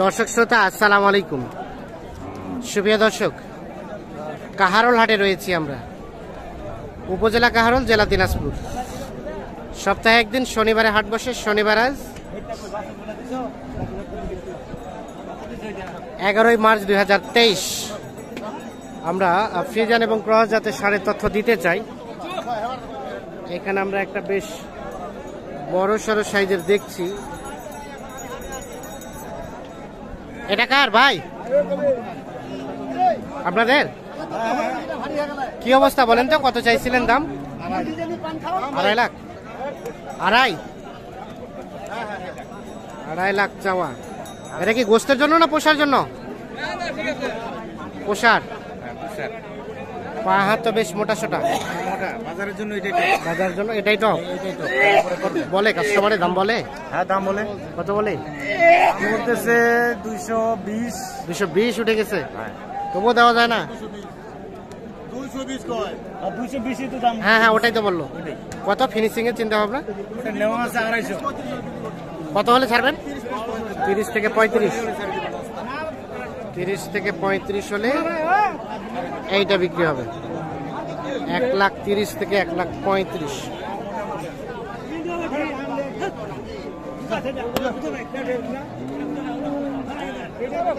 দর্শক শ্রোতা আসসালামু আলাইকুম। সুপ্রিয় দর্শক, কাহারোল হাটে রয়েছি আমরা, উপজেলা কাহারোল, জেলা দিনাজপুর। সপ্তাহে একদিন শনিবারে হাট বসে। শনিবার আজ 11 মার্চ 2023। আমরা ফ্রিজান এবং ক্রস জাতের ষাঁড়ের তথ্য দিতে চাই। এখানে আমরা একটা বেশ বড় সড়ো সাইজের দেখছি। এটা কার ভাই? আপনাদের? কি অবস্থা বলেন তো, কত চাইছিলেন দাম? 2.5 লাখ। 2.5 লাখ চাওয়া। এটা কি গোস্তের জন্য না পোষার জন্য? পোষার। পা হাত তো বেশ মোটা সোটা। বাজারের জন্য বাজারের জন্য এটাই তো বলে কাস্টমারে দাম বলে। হ্যাঁ, দাম বলে। কত বলে? বলতেছে 220। 220 উঠে গেছে। তবুও দেওয়া যায় না? 220 কয়। আর 220 তো দাম। হ্যাঁ হ্যাঁ, ওটাই তো বললো। কত ফিনিশিং এর চিন্তা ভাবনা? ওটা নেওয়া আছে 250। কত হলে ছাড়বেন? 30 থেকে 35। 30 থেকে 35 হলে এইটা বিক্রি হবে। 1,30,000 থেকে 1,35,000।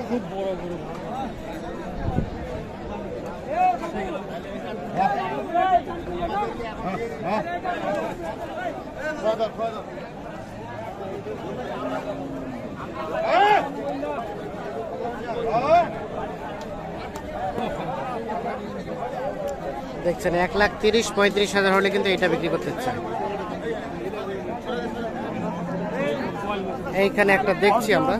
খুব বড় বড়। দেখছেন 1,30,000-35,000 হলে কিন্তু এটা বিক্রি করতে চায়। এইখানে একটা দেখছি আমরা।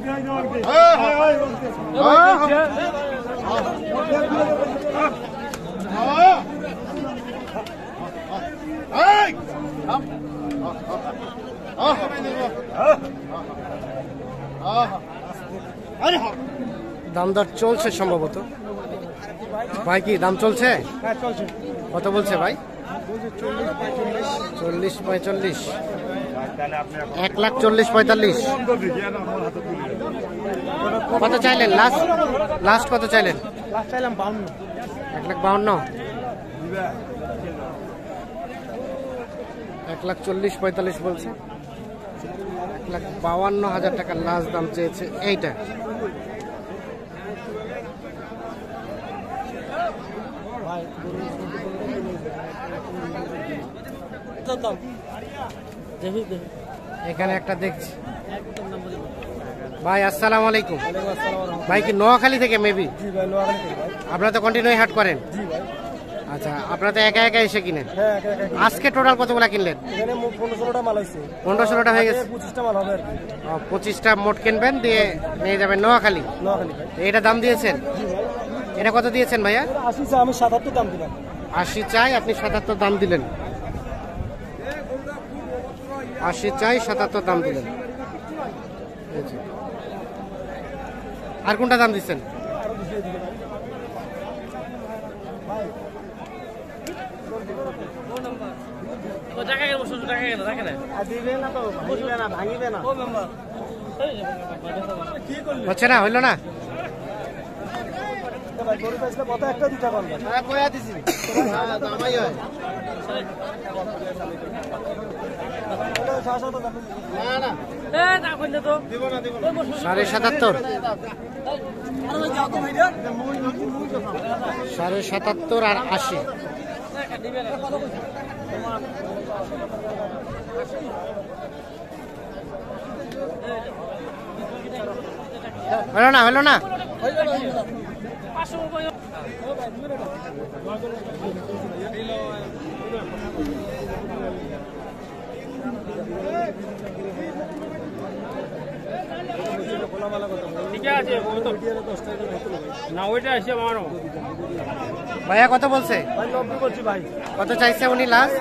দাম দর চলছে সম্ভবত। ভাই কি দাম চলছে? কত বলছে ভাই? 40-45। 1,40,000-45,000। কত চাইলেন লাস্ট? লাস্ট কত চাইলেন? 1,52,000। 1,40,000-45,000 বলছে। 1,52,000 টাকা লাস্ট দাম চেয়েছে এইটা। এখানে একটা দেখছি। ভাই আসসালামু আলাইকুম। ভাই কি নোয়াখালী থেকে? মেবি আপনারা তো কন্টিনিউ হাট করেন? আচ্ছা, আপনারা তো একা একা এসে কিনেন? আজকে টোটাল কতগুলা কিনলেন? 15-16টা হয়ে গেছে। 25টা মোট কিনবেন, দিয়ে নিয়ে যাবেন নোয়াখালী। এটা দাম দিয়েছেন? এটা কত দিয়েছেন ভাইয়া? 80 চাই, আমি 77 দাম দিলাম। 80 চাই, আপনি 77 দাম দিলেন। 80 চাই, 77 দাম দিলেন। আর কোনটা দাম দিচ্ছেন? হচ্ছে না, হইল না? সাড়ে 77। 77.5 আর 80। হলো না, হলো না? ভাইয়া কত বলছে? কত চাইছে উনি লাস্ট?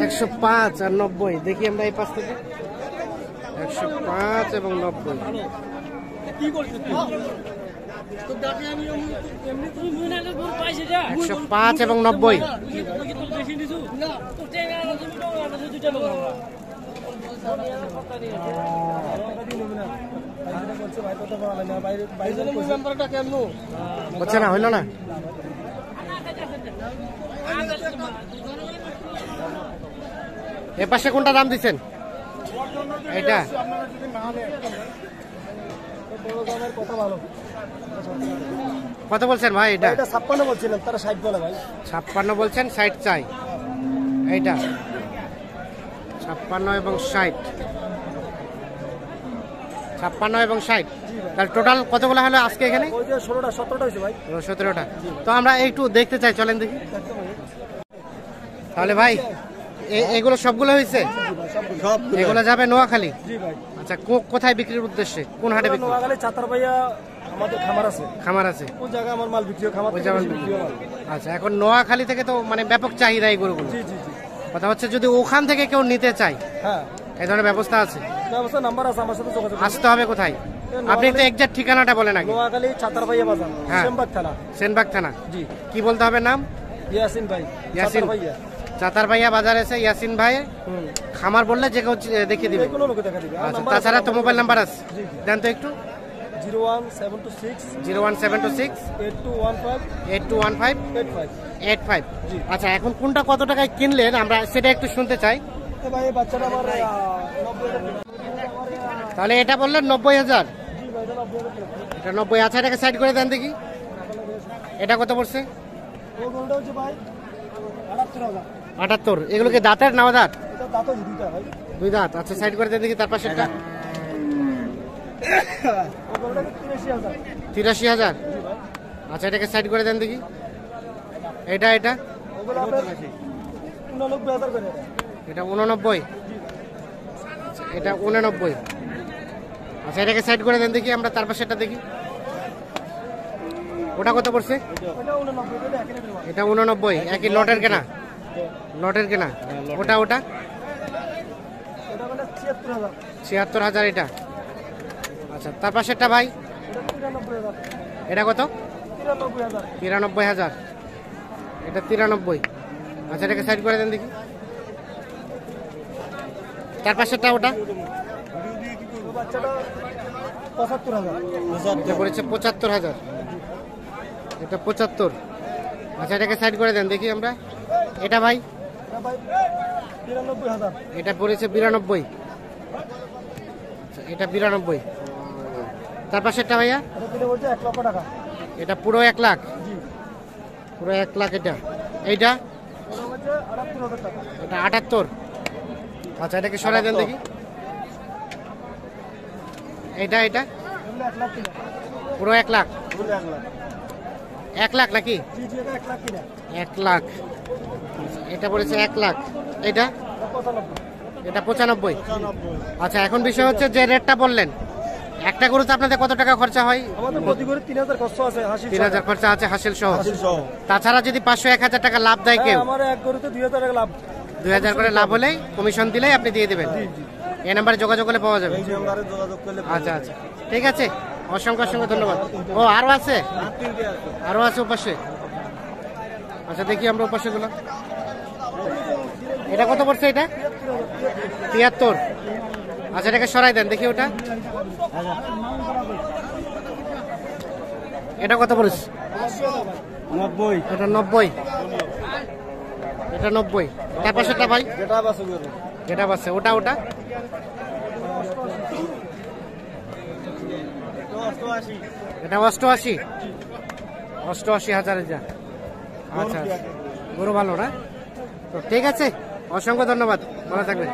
105 আর 90। দেখি আমরা এই পাশ থেকে। 105 এবং 90। 105 এবং 90। হচ্ছে না, হইলো না। এ পাশে কোনটা দাম দিচ্ছেন? এটা কত বলছেন ভাই? এটা 56 বলছিলাম, তারা 60 বলে ভাই। 56 বলছেন, 60 চাই। এইটা 56 এবং 60, 56 এবং 60। তাহলে টোটাল কতগুলো হলো আজকে এখানে? 16টা 17টা হয়েছে ভাই। 17টা। তো আমরা একটু দেখতে চাই, চলেন দেখি। তাহলে ভাই এগুলো সবগুলো হয়েছে? এগুলো যাবে নোয়াখালী? জি ভাই। আচ্ছা, কোথায় বিক্রির উদ্দেশ্যে, কোন হাটে বিক্রি? নোয়াখালী চাতার ভাইয়া আমাদের খামার আছে। খামার আছে, ওই জায়গায় আমার মাল বিক্রি হয়, খামার ওই থেকে জায়গায় বিক্রি হয় মাল। আচ্ছা, এখন নোয়াখালী থেকে তো মানে ব্যাপক চাহিদা এই গরুগুলো। জি জি জি। কথা হচ্ছে যদি ওখান থেকে কেউ নিতে চায়, হ্যাঁ, এই ধরনের ব্যবস্থা আছে? ব্যবস্থা নাম্বার আছে, আমার সাথে যোগাযোগ করুন। আসতে হবে কোথায়? আপনি একটু এক্সাক্ট ঠিকানাটা বলেন আগে। নোয়াখালী চাতার ভাইয়া বাজার, হ্যাঁ। সেমবাগ থানা। সেনবাগ থানা। জি। কি বলতে হবে নাম? ইয়াসিন ভাই। ইয়াসিন চাতার ভাইয়া। চাতার ভাইয়া বাজার আছে, ইয়াসিন ভাই। হুম। খামার বললে যে কেউ দেখিয়ে দিবে। যে কোনো লোকে দেখা দিবে। আর আচ্ছা, নাম্বার তাছাড়া আছে তো মোবাইল নাম্বার আছে, জি, জি। দেন তো একটু। 01726 01726 8215 8215 85। 85। জি। আচ্ছা, এখন কোনটা কত টাকায় কিনলেন আমরা সেটা একটু শুনতে চাই। তো ভাই এই বাচ্চাটা আমার 90,000 টাকা। তাহলে এটা বললেন 90,000। জি ভাই, এটা 90,000 টাকা। এটা 90। আচ্ছা, এটাকে সাইড করে দেন দেখি। এটা কত পড়ছে? ওই গরুটা হচ্ছে ভাই 78,000। 78। এগুলো কি দাঁতের না দাঁত? এটা দাঁতও দুইটা ভাই। দুই দাঁত। আচ্ছা, সাইড করে দেন দেখি। তার পাশেরটা ওই গরুটা 83,000। 83,000। জি ভাই। আচ্ছা, এটাকে সাইড করে দেন দেখি। এটা ওগুলো আপনার 89,000 করে। এটা 89। আচ্ছা, এটা 89। আচ্ছা, এটাকে সাইড করে দেন দেখি, আমরা তার পাশেরটা দেখি। ওটা কত পড়ছে? ওটা 89, এটা একই রেটের মাল। এটা 89, একই লটের কেনা? লটের কেনা। ওটা ওটা মানে 76,000। 76,000 এটা। আচ্ছা, তার পাশেরটা ভাই? এটা 93,000। এটা কত? 93,000। 93,000। এটা 93। আচ্ছা, এটাকে সাইড করে দেন দেখি। তার পাশেরটা ওটা? ওই বাচ্চাটা 75,000। এটা পড়েছে 75,000। এটা 75। আচ্ছা, এটাকে সাইড করে দেন দেখি আমরা। এটা ভাই? এটা ভাই 93,000। এটা পড়েছে 92। আচ্ছা, এটা 92। তার পাশেরটা ভাইয়া? এটা কিনে বলছে 1 লক্ষ টাকা। এটা পুরো 1 লাখ? জি। পুরো 1 লাখ এটা। এইটা? ওটা হচ্ছে 78,000 টাকা। এটা 78। আচ্ছা, এটাকে সরাই দেন দেখি। এটা এগুলো 1 লাখ কিনা। পুরো 1 লাখ? এগুলো 1 লাখ। 1 লাখ নাকি? জি জি, এটা 1 লাখ কিনা। 1 লাখ। এটা পড়েছে 1 লাখ। এটা? এটা 95। এটা 95। আচ্ছা, এখন বিষয় হচ্ছে যে রেটটা বললেন, একটা গরুতে আপনাদের কত টাকা খরচা হয়? আমাদের প্রতি গরু 3,000 খরচ আছে, হাসিল 3,000 খরচা আছে হাসিল সহ। সহ। তাছাড়া যদি 500-1,000 টাকা লাভ দেয় কেউ, আমার এক গরুতে 2,000 টাকা লাভ। 2,000 করে লাভ হলেই কমিশন দিলেই আপনি দিয়ে দেবেন। জি জি। এই নাম্বারে যোগাযোগ করলে পাওয়া যাবে। এই নাম্বারে যোগাযোগ করলে আচ্ছা আচ্ছা, ঠিক আছে, অসংখ্য অসংখ্য ধন্যবাদ। ও আরো আছে? আরো আছে ওপাশে? আচ্ছা, দেখি আমরা ওপাশে গুলো। এটা কত পড়ছে? এটা 73। আচ্ছা, এটাকে সরাই দেন দেখি। ওটা? এটা কত পড়েছে? 90। এটা 90। এটা 90। তার পাশেরটা ভাই? যেটা বাসু গরু। যেটা পাচ্ছে ওটা? ওটা 88। এটা 88। 88,000 যা। আচ্ছা আচ্ছা, গরু ভালো না? তো ঠিক আছে, অসংখ্য ধন্যবাদ, ভালো থাকবেন।